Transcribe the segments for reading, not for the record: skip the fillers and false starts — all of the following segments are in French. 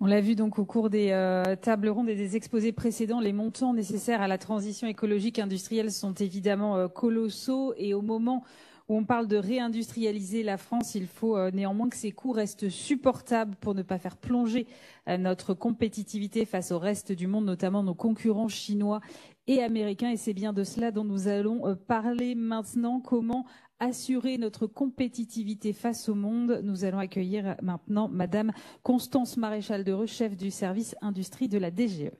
On l'a vu donc au cours des tables rondes et des exposés précédents, les montants nécessaires à la transition écologique industrielle sont évidemment colossaux, et au moment où on parle de réindustrialiser la France, il faut néanmoins que ces coûts restent supportables pour ne pas faire plonger notre compétitivité face au reste du monde, notamment nos concurrents chinois et américains. Et c'est bien de cela dont nous allons parler maintenant. Comment assurer notre compétitivité face au monde? Nous allons accueillir maintenant Madame Constance Maréchal-de-Reu, chef du service industrie de la DGE.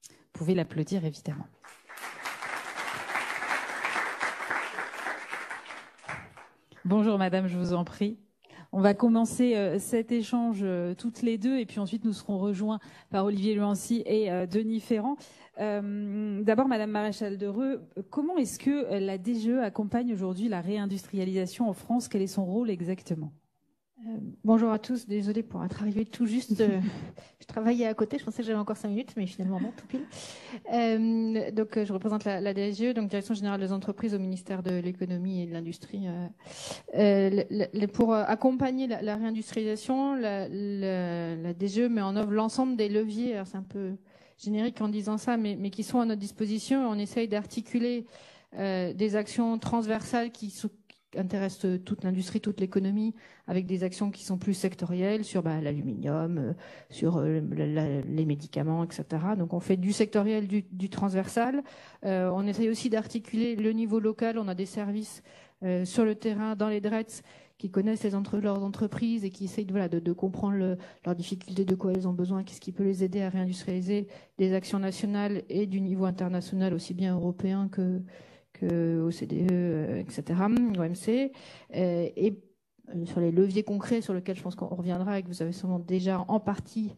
Vous pouvez l'applaudir évidemment. Bonjour Madame, je vous en prie. On va commencer cet échange toutes les deux, et puis ensuite nous serons rejoints par Olivier Luancy et Denis Ferrand. D'abord, Madame Maréchal-de-Reu, comment est-ce que la DGE accompagne aujourd'hui la réindustrialisation en France? Quel est son rôle exactement? Bonjour à tous, désolée pour être arrivée tout juste. Je travaillais à côté, je pensais que j'avais encore 5 minutes, mais finalement non, tout pile. Je représente la DGE, donc Direction Générale des Entreprises au ministère de l'Économie et de l'Industrie. Pour accompagner la réindustrialisation, la DGE met en œuvre l'ensemble des leviers. Alors c'est un peu générique en disant ça, mais qui sont à notre disposition. On essaye d'articuler des actions transversales qui intéressent toute l'industrie, toute l'économie, avec des actions qui sont plus sectorielles sur l'aluminium, sur les médicaments, etc. Donc on fait du sectoriel, du transversal. On essaye aussi d'articuler le niveau local. On a des services sur le terrain, dans les DRETS, qui connaissent leurs entreprises et qui essayent de comprendre leurs difficultés, de quoi elles ont besoin, qu'est-ce qui peut les aider à réindustrialiser, des actions nationales et du niveau international, aussi bien européen que OCDE, etc., OMC, et sur les leviers concrets sur lesquels je pense qu'on reviendra et que vous avez sûrement déjà en partie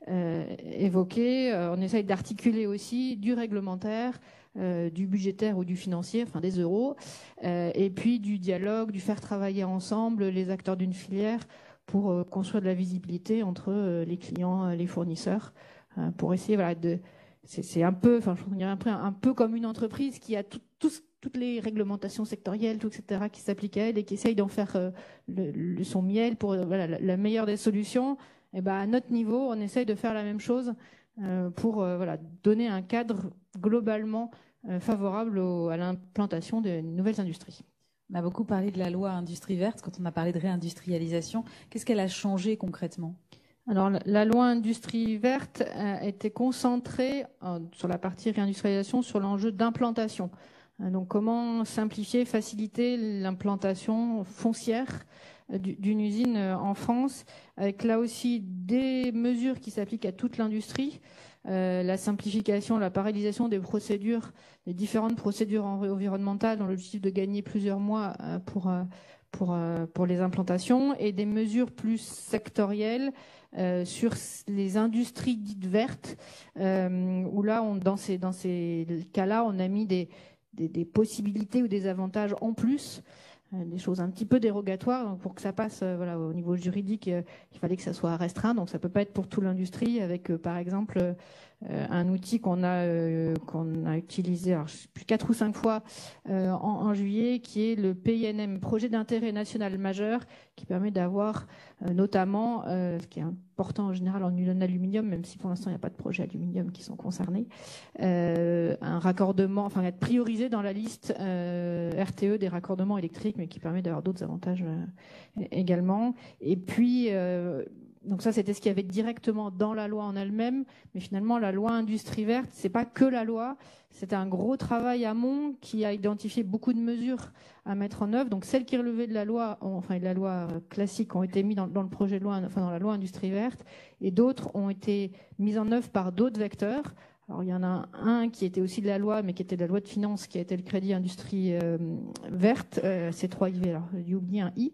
évoqué, on essaye d'articuler aussi du réglementaire, du budgétaire ou du financier, enfin des euros, et puis du dialogue, du faire travailler ensemble les acteurs d'une filière pour construire de la visibilité entre les clients, les fournisseurs, pour essayer c'est un peu, je dirais un peu comme une entreprise qui a toutes les réglementations sectorielles, etc., qui s'appliquent à elle et qui essaye d'en faire son miel pour la meilleure des solutions. Et à notre niveau, on essaye de faire la même chose pour donner un cadre globalement favorable à l'implantation de nouvelles industries. On a beaucoup parlé de la loi Industrie verte quand on a parlé de réindustrialisation. Qu'est-ce qu'elle a changé concrètement ? Alors, la loi Industrie verte a été concentrée sur la partie réindustrialisation sur l'enjeu d'implantation. Donc, comment simplifier, faciliter l'implantation foncière d'une usine en France, avec là aussi des mesures qui s'appliquent à toute l'industrie, la simplification, la parallélisation des procédures, les différentes procédures environnementales dans l'objectif de gagner plusieurs mois pour les implantations, et des mesures plus sectorielles sur les industries dites vertes, où là, dans ces cas-là, on a mis des possibilités ou des avantages en plus, des choses un petit peu dérogatoires. Donc pour que ça passe au niveau juridique, il fallait que ça soit restreint. Donc ça peut pas être pour toute l'industrie, avec par exemple un outil qu'on a utilisé, alors, je sais plus 4 ou 5 fois en juillet, qui est le PINM, projet d'intérêt national majeur, qui permet d'avoir notamment, ce qui est important en général en aluminium, même si pour l'instant il n'y a pas de projet aluminium qui sont concernés, un raccordement, être priorisé dans la liste RTE des raccordements électriques, mais qui permet d'avoir d'autres avantages également. Et puis donc ça, c'était ce qu'il y avait directement dans la loi en elle-même, mais finalement la loi Industrie verte, c'est pas que la loi, c'était un gros travail amont qui a identifié beaucoup de mesures à mettre en œuvre. Donc celles qui relevaient de la loi, de la loi classique, ont été mises dans le projet de loi, dans la loi Industrie verte, et d'autres ont été mises en œuvre par d'autres vecteurs. Alors il y en a un qui était aussi de la loi, mais qui était de la loi de finances, qui a été le crédit industrie verte, c'est 3 IV, alors j'ai oublié un I.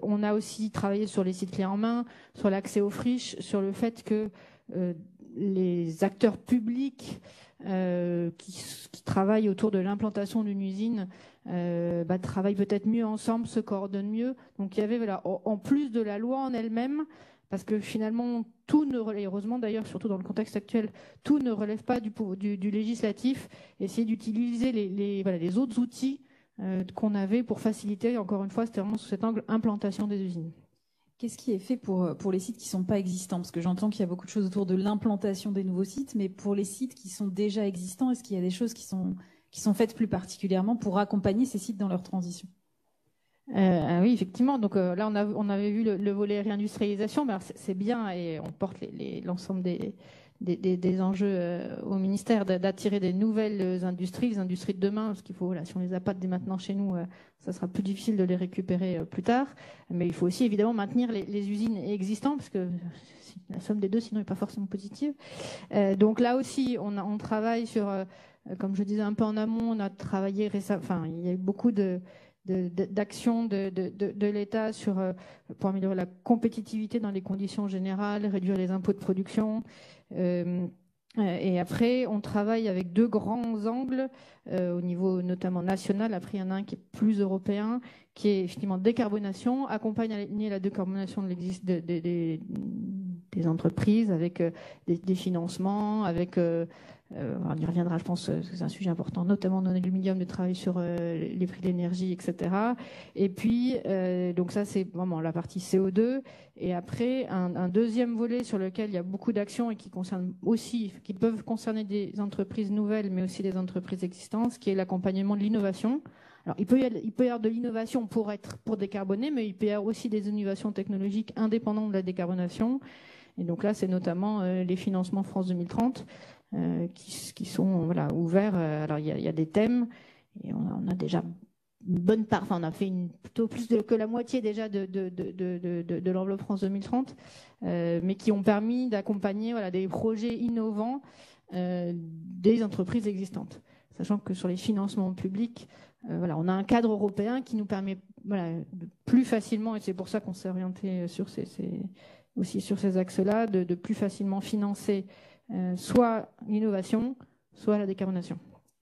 On a aussi travaillé sur les sites clés en main, sur l'accès aux friches, sur le fait que les acteurs publics qui travaillent autour de l'implantation d'une usine travaillent peut-être mieux ensemble, se coordonnent mieux. Donc il y avait en plus de la loi en elle-même, parce que finalement, tout ne relève, heureusement d'ailleurs, surtout dans le contexte actuel, tout ne relève pas du législatif. Essayer d'utiliser les autres outils qu'on avait pour faciliter, encore une fois, c'était vraiment sous cet angle, implantation des usines. Qu'est-ce qui est fait pour les sites qui ne sont pas existants? Parce que j'entends qu'il y a beaucoup de choses autour de l'implantation des nouveaux sites, mais pour les sites qui sont déjà existants, est-ce qu'il y a des choses qui sont faites plus particulièrement pour accompagner ces sites dans leur transition? Oui, effectivement. Donc là, on avait vu le volet réindustrialisation. C'est bien et on porte l'ensemble des enjeux au ministère d'attirer des nouvelles industries, les industries de demain, parce qu'il faut, voilà, si on les a pas dès maintenant chez nous, ça sera plus difficile de les récupérer plus tard. Mais il faut aussi évidemment maintenir les usines existantes, parce que la somme des deux, sinon, n'est pas forcément positive. Donc là aussi, on travaille sur, comme je disais un peu en amont, on a travaillé récemment. Enfin, il y a eu beaucoup d'actions de l'État pour améliorer la compétitivité dans les conditions générales, réduire les impôts de production. Et après, on travaille avec deux grands angles au niveau notamment national. Après, il y en a un qui est plus européen, qui est effectivement décarbonation, accompagner la décarbonation des entreprises avec des financements, avec on y reviendra, je pense, c'est un sujet important, notamment dans l'aluminium, de travailler sur les prix de l'énergie, etc. Et puis, donc ça, c'est vraiment la partie CO2. Et après, un deuxième volet sur lequel il y a beaucoup d'actions et qui peuvent concerner des entreprises nouvelles, mais aussi des entreprises existantes, qui est l'accompagnement de l'innovation. Alors, il peut y avoir de l'innovation pour décarboner, mais il peut y avoir aussi des innovations technologiques indépendantes de la décarbonation. Et donc là, c'est notamment les financements France 2030 qui sont ouverts. Alors, il y a des thèmes et on a déjà une bonne part, enfin, on a fait plutôt plus que la moitié déjà de l'enveloppe France 2030, mais qui ont permis d'accompagner des projets innovants des entreprises existantes. Sachant que sur les financements publics, on a un cadre européen qui nous permet de plus facilement, et c'est pour ça qu'on s'est orienté aussi sur ces axes-là, de plus facilement financer soit l'innovation, soit la décarbonation.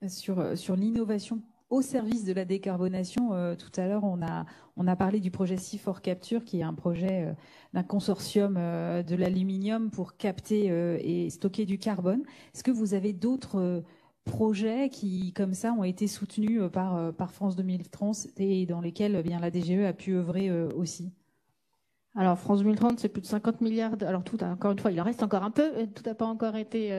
Sur l'innovation au service de la décarbonation, tout à l'heure, on a parlé du projet Sea4Capture, qui est un projet d'un consortium de l'aluminium pour capter et stocker du carbone. Est-ce que vous avez d'autres projets qui, comme ça, ont été soutenus par France 2030 et dans lesquels la DGE a pu œuvrer aussi? Alors, France 2030, c'est plus de 50 milliards. Alors, encore une fois, il en reste encore un peu. Tout n'a pas encore été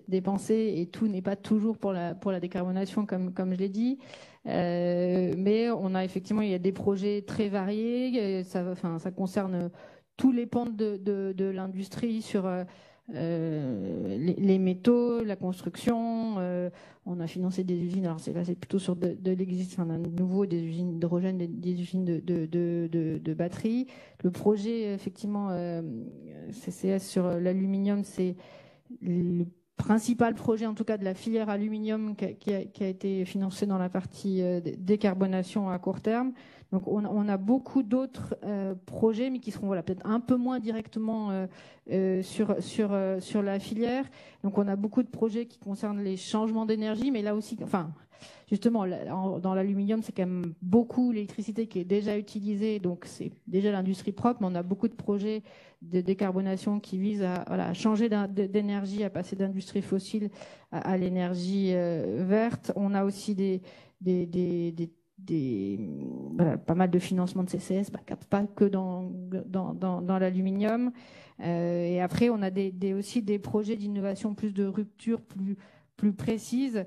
dépensé et tout n'est pas toujours pour la décarbonation, comme je l'ai dit. Mais on a effectivement, il y a des projets très variés. Ça concerne tous les pans de l'industrie sur les métaux, la construction. On a financé des usines. Alors, c'est plutôt sur de l'existant, nouveau, des usines d'hydrogène, des usines de batteries. Le projet, effectivement, CCS sur l'aluminium, c'est le principal projet, en tout cas, de la filière aluminium qui a été financé dans la partie décarbonation à court terme. Donc, on a beaucoup d'autres projets, mais qui seront peut-être un peu moins directement sur la filière. Donc, on a beaucoup de projets qui concernent les changements d'énergie, mais là aussi, justement, dans l'aluminium, c'est quand même beaucoup l'électricité qui est déjà utilisée, donc c'est déjà l'industrie propre, mais on a beaucoup de projets de décarbonation qui visent à changer d'énergie, à passer d'industrie fossile à l'énergie verte. On a aussi pas mal de financements de CCS, pas que dans l'aluminium. Et après, on a aussi des projets d'innovation plus de rupture, plus précises.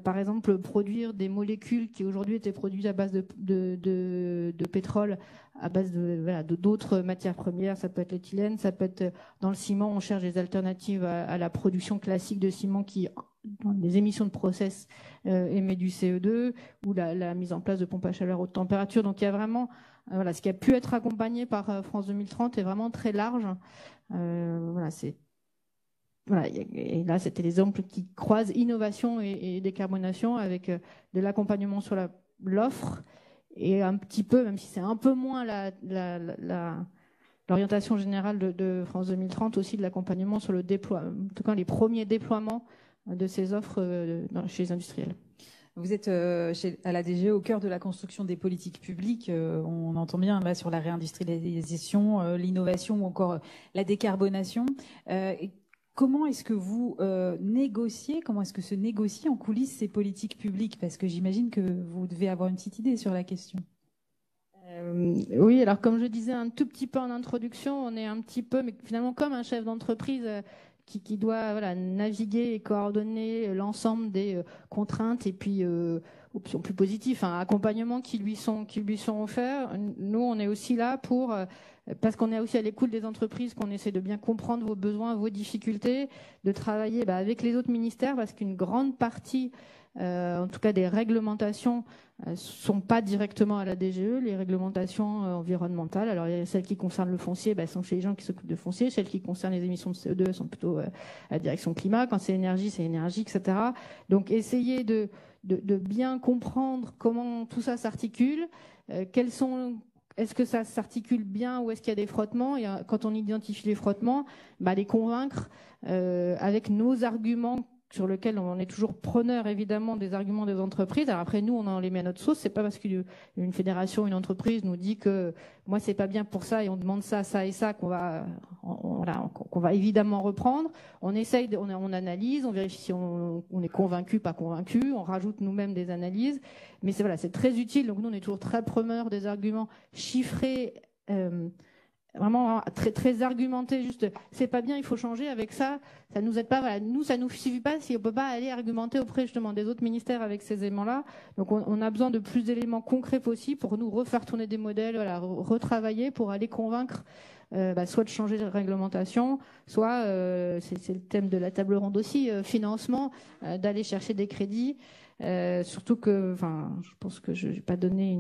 Par exemple, produire des molécules qui aujourd'hui étaient produites à base de pétrole, à base d'autres matières premières. Ça peut être l'éthylène, ça peut être dans le ciment. On cherche des alternatives à la production classique de ciment qui, dans les émissions de process, émet du CO2, ou la mise en place de pompes à chaleur haute température. Donc il y a vraiment ce qui a pu être accompagné par France 2030 est vraiment très large. Et là, c'était l'exemple qui croise innovation et décarbonation avec de l'accompagnement sur l'offre et un petit peu, même si c'est un peu moins l'orientation générale de France 2030, aussi de l'accompagnement sur le déploiement, en tout cas les premiers déploiements de ces offres chez les industriels. Vous êtes à la DGE au cœur de la construction des politiques publiques. On entend bien là sur la réindustrialisation, l'innovation ou encore la décarbonation. Comment est-ce que vous négociez, comment est-ce que se négocient en coulisses ces politiques publiques? Parce que j'imagine que vous devez avoir une petite idée sur la question. Oui, alors comme je disais un tout petit peu en introduction, on est un petit peu, mais finalement comme un chef d'entreprise qui doit naviguer et coordonner l'ensemble des contraintes et puis options plus positives, accompagnements qui lui sont offerts. Nous, on est aussi là parce qu'on est aussi à l'écoute des entreprises, qu'on essaie de bien comprendre vos besoins, vos difficultés, de travailler avec les autres ministères, parce qu'une grande partie, en tout cas des réglementations, sont pas directement à la DGE, les réglementations environnementales. Alors, il y a celles qui concernent le foncier, sont chez les gens qui s'occupent de foncier. Celles qui concernent les émissions de CO2 sont plutôt à la direction climat. Quand c'est énergie, etc. Donc, essayer de bien comprendre comment tout ça s'articule, est-ce que ça s'articule bien ou est-ce qu'il y a des frottements? Et quand on identifie les frottements, les convaincre avec nos arguments sur lequel on est toujours preneur évidemment des arguments des entreprises. Alors après nous on en les met à notre sauce. C'est pas parce qu'une fédération, une entreprise nous dit que moi c'est pas bien pour ça et on demande ça, ça et ça qu'on va évidemment reprendre. On essaye, on analyse, on vérifie si on est convaincu, pas convaincu. On rajoute nous-mêmes des analyses. Mais c'est très utile. Donc nous on est toujours très preneur des arguments chiffrés. Vraiment très très argumenté, juste c'est pas bien, il faut changer. Avec ça nous aide pas. Voilà, nous ça nous suffit pas si on peut pas aller argumenter auprès justement des autres ministères avec ces éléments-là. Donc on a besoin de plus d'éléments concrets possibles pour nous refaire tourner des modèles, retravailler pour aller convaincre soit de changer de réglementation, soit c'est le thème de la table ronde aussi, financement, d'aller chercher des crédits. Surtout que, je pense que je n'ai pas donné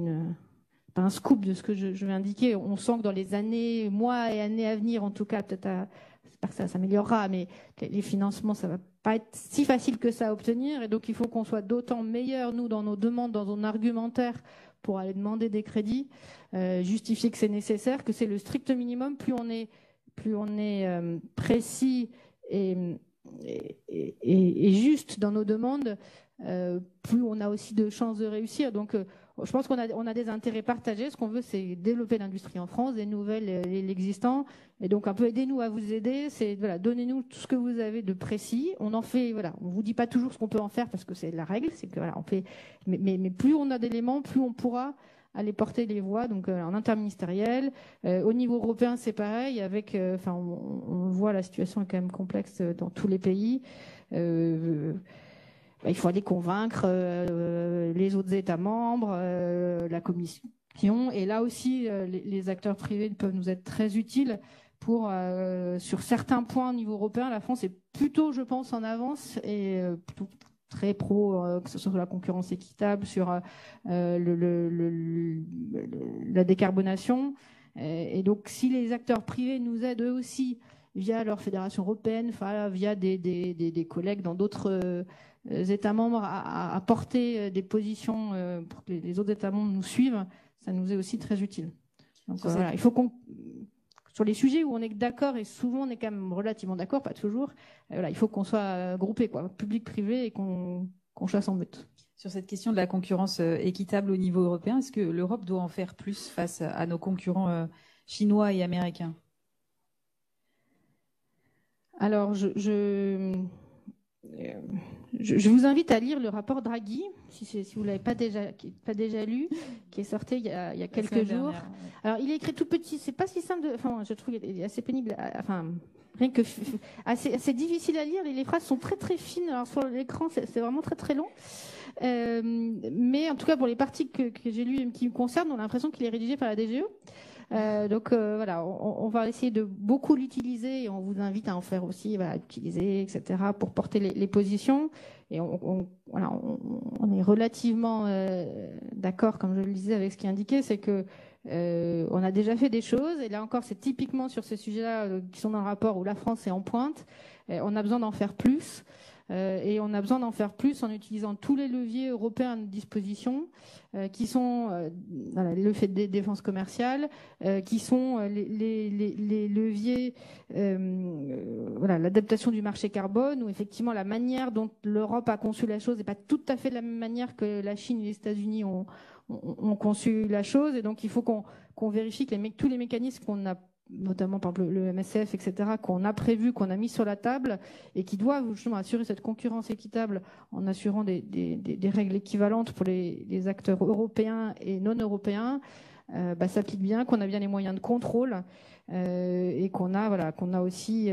pas un scoop de ce que je vais indiquer. On sent que dans les mois et années à venir, en tout cas, peut-être j'espère que ça s'améliorera, mais les financements, ça va pas être si facile que ça à obtenir. Et donc, il faut qu'on soit d'autant meilleurs, nous, dans nos demandes, dans nos argumentaires, pour aller demander des crédits, justifier que c'est nécessaire, que c'est le strict minimum. Plus on est précis et juste dans nos demandes, plus on a aussi de chances de réussir. Donc, je pense qu'on a des intérêts partagés. Ce qu'on veut, c'est développer l'industrie en France, des nouvelles, l'existant. Et donc, un peu aidez-nous à vous aider. C'est donnez-nous tout ce que vous avez de précis. On en fait, on vous dit pas toujours ce qu'on peut en faire parce que c'est la règle. C'est que on fait. Mais plus on a d'éléments, plus on pourra aller porter les voix. Donc, en interministériel, au niveau européen, c'est pareil. Avec, on voit la situation est quand même complexe dans tous les pays. Il faut aller convaincre les autres États membres, la Commission. Et là aussi, les acteurs privés peuvent nous être très utiles pour, sur certains points au niveau européen, la France est plutôt, je pense, en avance et plutôt très pro, que ce soit sur la concurrence équitable, sur la décarbonation. Et donc, si les acteurs privés nous aident eux aussi via leur fédération européenne, via des collègues dans d'autres États membres à porter des positions pour que les autres États membres nous suivent, ça nous est aussi très utile. Donc il faut sur les sujets où on est d'accord, et souvent on est quand même relativement d'accord, pas toujours, il faut qu'on soit groupé, public-privé, et qu'on chasse en meute. Sur cette question de la concurrence équitable au niveau européen, est-ce que l'Europe doit en faire plus face à nos concurrents chinois et américains? Alors, je vous invite à lire le rapport Draghi, si vous ne l'avez pas déjà lu, qui est sorti il y a quelques jours. Alors, il est écrit tout petit, c'est pas si simple, je trouve qu'il est assez pénible, rien que assez difficile à lire. Les phrases sont très très fines. Alors, sur l'écran, c'est vraiment très très long. Mais en tout cas, pour les parties que j'ai lues et qui me concernent, on a l'impression qu'il est rédigé par la DGE. Donc on va essayer de beaucoup l'utiliser et on vous invite à en faire aussi, utiliser, etc., pour porter les positions. Et on est relativement d'accord, comme je le disais, avec ce qui est indiqué, c'est que on a déjà fait des choses. Et là encore, c'est typiquement sur ces sujets-là qui sont dans le rapport où la France est en pointe. On a besoin d'en faire plus. Et on a besoin d'en faire plus en utilisant tous les leviers européens de disposition, qui sont le fait des défenses commerciales, qui sont les leviers, l'adaptation du marché carbone, où effectivement la manière dont l'Europe a conçu la chose n'est pas tout à fait de la même manière que la Chine et les États-Unis ont conçu la chose. Et donc il faut qu'on vérifie que tous les mécanismes qu'on a, notamment par exemple le MSF, etc., qu'on a prévu, qu'on a mis sur la table et qui doivent justement assurer cette concurrence équitable en assurant des règles équivalentes pour les acteurs européens et non européens, s'applique bien, qu'on a bien les moyens de contrôle et qu'on a aussi,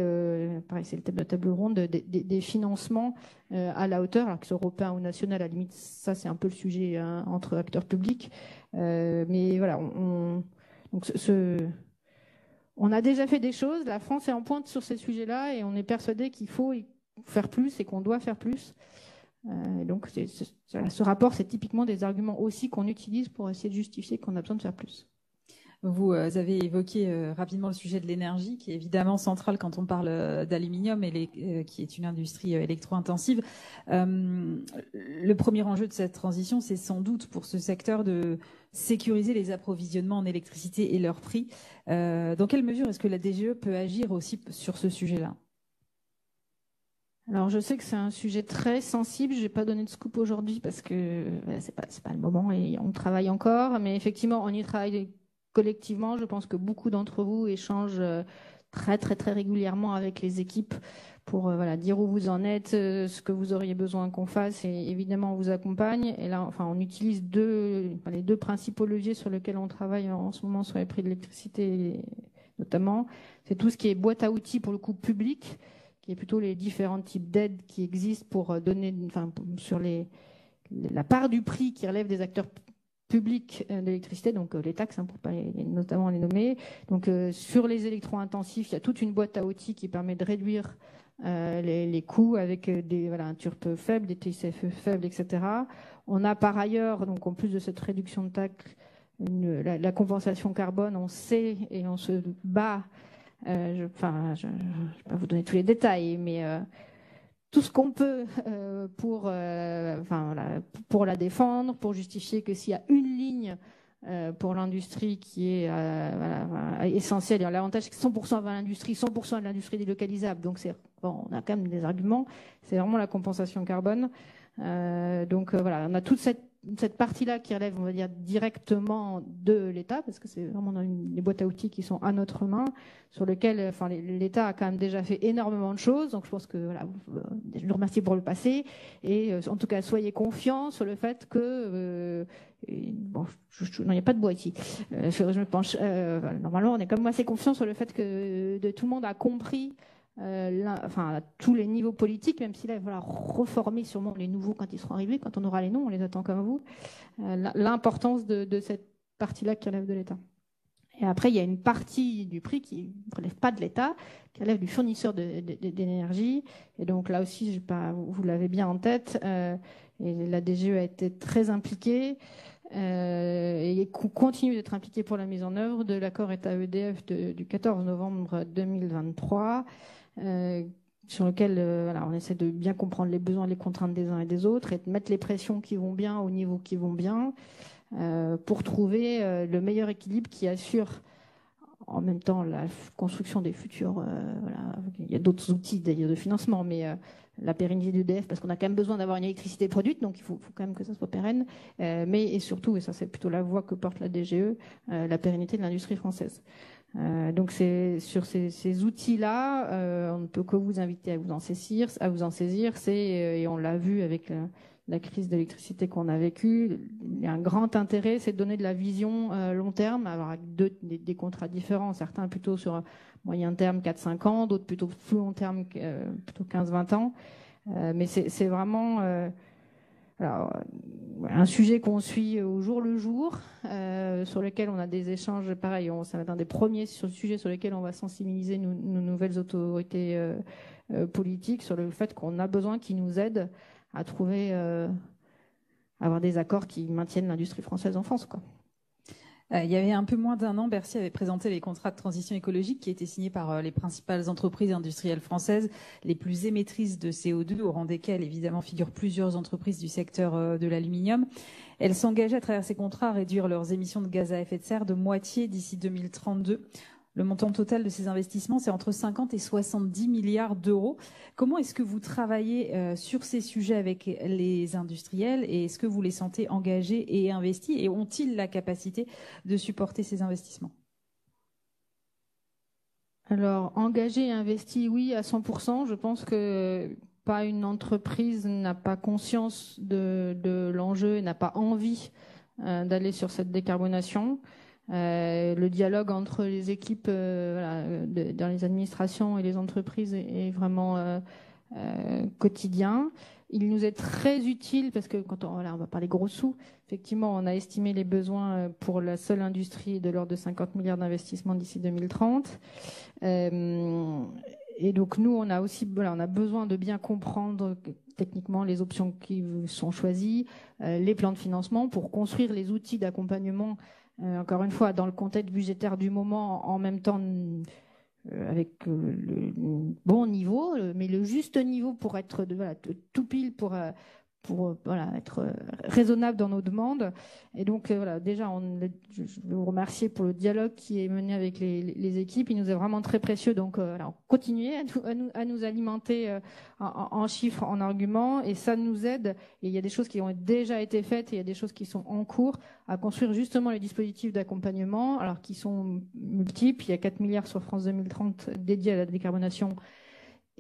pareil, c'est le thème de la table ronde, des financements à la hauteur, alors que ce soit européen ou national, à la limite, ça c'est un peu le sujet hein, entre acteurs publics. Mais voilà, donc on a déjà fait des choses, la France est en pointe sur ces sujets-là et on est persuadé qu'il faut faire plus et qu'on doit faire plus. Donc ce rapport, c'est typiquement des arguments aussi qu'on utilise pour essayer de justifier qu'on a besoin de faire plus. Vous avez évoqué rapidement le sujet de l'énergie, qui est évidemment central quand on parle d'aluminium, et qui est une industrie électro-intensive. Le premier enjeu de cette transition, c'est sans doute pour ce secteur de sécuriser les approvisionnements en électricité et leurs prix. Dans quelle mesure est-ce que la DGE peut agir aussi sur ce sujet-là ? Alors, je sais que c'est un sujet très sensible. Je n'ai pas donné de scoop aujourd'hui parce que c'est pas le moment et on travaille encore. Mais effectivement, on y travaille collectivement. Je pense que beaucoup d'entre vous échangent très, très, très régulièrement avec les équipes pour dire où vous en êtes, ce que vous auriez besoin qu'on fasse. Et évidemment, on vous accompagne. Et là, on utilise les deux principaux leviers sur lesquels on travaille en ce moment sur les prix de l'électricité, notamment. C'est tout ce qui est boîte à outils pour le coup public, qui est plutôt les différents types d'aides qui existent pour donner, sur la part du prix qui relève des acteurs publics de l'électricité, donc les taxes, pour pas notamment les nommer. Donc sur les électro-intensifs, il y a toute une boîte à outils qui permet de réduire les coûts avec un TURPE faible, des TICFE faibles, etc. On a par ailleurs, donc en plus de cette réduction de taxes, la compensation carbone, on sait et on se bat. Je ne vais pas vous donner tous les détails, mais tout ce qu'on peut pour la défendre, pour justifier que s'il y a une ligne pour l'industrie qui est essentielle, et l'avantage c'est que 100% vers l'industrie, 100% de l'industrie délocalisable, donc on a quand même des arguments, c'est vraiment la compensation carbone. On a toute cette partie-là qui relève, on va dire, directement de l'État, parce que c'est vraiment dans des boîtes à outils qui sont à notre main, sur lesquelles l'État a quand même déjà fait énormément de choses. Donc je pense que je vous remercie pour le passé. Et en tout cas, soyez confiants sur le fait que... non, il n'y a pas de bois ici. Je me penche. Normalement, on est comme moi assez confiants sur le fait que tout le monde a compris à tous les niveaux politiques, même si là, il va falloir reformer sûrement les nouveaux quand ils seront arrivés, quand on aura les noms, on les attend comme vous, l'importance de cette partie-là qui relève de l'État. Et après, il y a une partie du prix qui ne relève pas de l'État, qui relève du fournisseur d'énergie. Et donc là aussi, vous l'avez bien en tête, et la DGE a été très impliquée. Et continue d'être impliquée pour la mise en œuvre de l'accord État-EDF du 14 novembre 2023, sur lequel on essaie de bien comprendre les besoins et les contraintes des uns et des autres et de mettre les pressions qui vont bien au niveau qui vont bien pour trouver le meilleur équilibre qui assure en même temps la construction des futurs. Il y a d'autres outils d'ailleurs de financement, mais la pérennité d'EDF, parce qu'on a quand même besoin d'avoir une électricité produite, donc il faut quand même que ça soit pérenne, et surtout, et ça c'est plutôt la voie que porte la DGE, la pérennité de l'industrie française. Donc c'est sur ces outils-là, on ne peut que vous inviter à vous en saisir, et on l'a vu avec la crise d'électricité qu'on a vécue. Il y a un grand intérêt, c'est de donner de la vision long terme, avoir des contrats différents, certains plutôt sur moyen terme 4-5 ans, d'autres plutôt plus long terme, plutôt 15-20 ans. Mais c'est vraiment un sujet qu'on suit au jour le jour, sur lequel on a des échanges pareil. Ça va être un des premiers sujets sur lesquels on va sensibiliser nos nouvelles autorités politiques sur le fait qu'on a besoin qu'ils nous aident à trouver, avoir des accords qui maintiennent l'industrie française en France, quoi. Il y avait un peu moins d'un an, Bercy avait présenté les contrats de transition écologique qui étaient signés par les principales entreprises industrielles françaises, les plus émettrices de CO2, au rang desquelles évidemment figurent plusieurs entreprises du secteur de l'aluminium. Elles s'engageaient à travers ces contrats à réduire leurs émissions de gaz à effet de serre de moitié d'ici 2032. Le montant total de ces investissements, c'est entre 50 et 70 milliards d'euros. Comment est-ce que vous travaillez sur ces sujets avec les industriels et est-ce que vous les sentez engagés et investis et ont-ils la capacité de supporter ces investissements ? Alors, engagés et investis, oui, à 100%. Je pense que pas une entreprise n'a pas conscience de l'enjeu et n'a pas envie d'aller sur cette décarbonation. Le dialogue entre les équipes dans les administrations et les entreprises est vraiment quotidien. Il nous est très utile parce que quand on va parler gros sous, effectivement, on a estimé les besoins pour la seule industrie de l'ordre de 50 milliards d'investissements d'ici 2030. Et donc nous, on a aussi on a besoin de bien comprendre techniquement les options qui sont choisies, les plans de financement pour construire les outils d'accompagnement, encore une fois, dans le contexte budgétaire du moment, en même temps avec le bon niveau, mais le juste niveau pour être tout pile pour être raisonnable dans nos demandes. Et donc déjà, je veux vous remercier pour le dialogue qui est mené avec les équipes. Il nous est vraiment très précieux. Donc continuez à nous alimenter en chiffres, en arguments, et ça nous aide. Et il y a des choses qui ont déjà été faites et il y a des choses qui sont en cours à construire justement les dispositifs d'accompagnement, alors qui sont multiples. Il y a 4 milliards sur France 2030 dédiés à la décarbonation.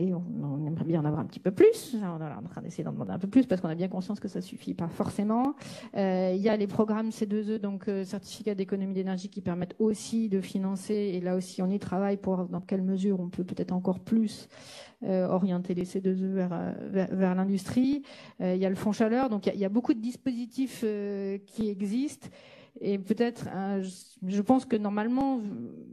Et on aimerait bien en avoir un petit peu plus. On est en train d'essayer d'en demander un peu plus parce qu'on a bien conscience que ça ne suffit pas forcément. Il y a les programmes C2E, donc certificats d'économie d'énergie, qui permettent aussi de financer. Et là aussi, on y travaille pour voir dans quelle mesure on peut peut-être encore plus orienter les C2E vers l'industrie. Il y a le fonds chaleur. Donc il y a beaucoup de dispositifs qui existent. Et peut-être, je pense que normalement,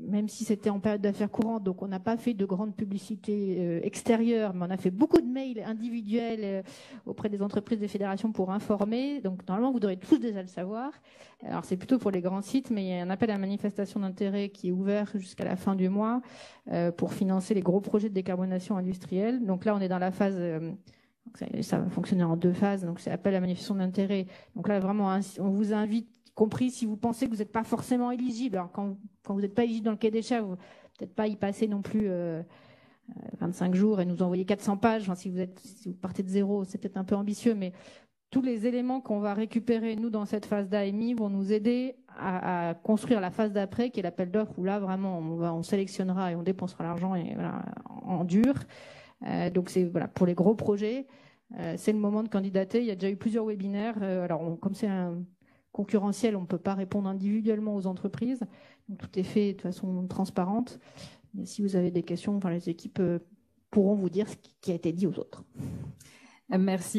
même si c'était en période d'affaires courantes, donc on n'a pas fait de grande publicité extérieure, mais on a fait beaucoup de mails individuels auprès des entreprises, des fédérations pour informer. Donc normalement, vous devriez tous déjà le savoir. Alors c'est plutôt pour les grands sites, mais il y a un appel à manifestation d'intérêt qui est ouvert jusqu'à la fin du mois pour financer les gros projets de décarbonation industrielle. Donc là, on est dans la phase... ça va fonctionner en 2 phases, donc c'est appel à manifestation d'intérêt. Donc là, vraiment, on vous invite, compris si vous pensez que vous n'êtes pas forcément éligible. Alors quand vous n'êtes pas éligible dans le cahier des charges, vous peut-être pas y passer non plus 25 jours et nous envoyer 400 pages. Enfin, si vous partez de zéro, c'est peut-être un peu ambitieux, mais tous les éléments qu'on va récupérer, nous, dans cette phase d'AMI, vont nous aider à construire la phase d'après, qui est l'appel d'offres, où là, vraiment, on sélectionnera et on dépensera l'argent et en dur. Donc, c'est pour les gros projets. C'est le moment de candidater. Il y a déjà eu plusieurs webinaires. Alors, comme c'est un concurrentiel, on ne peut pas répondre individuellement aux entreprises. Donc, tout est fait de façon transparente. Et si vous avez des questions, les équipes pourront vous dire ce qui a été dit aux autres. Merci.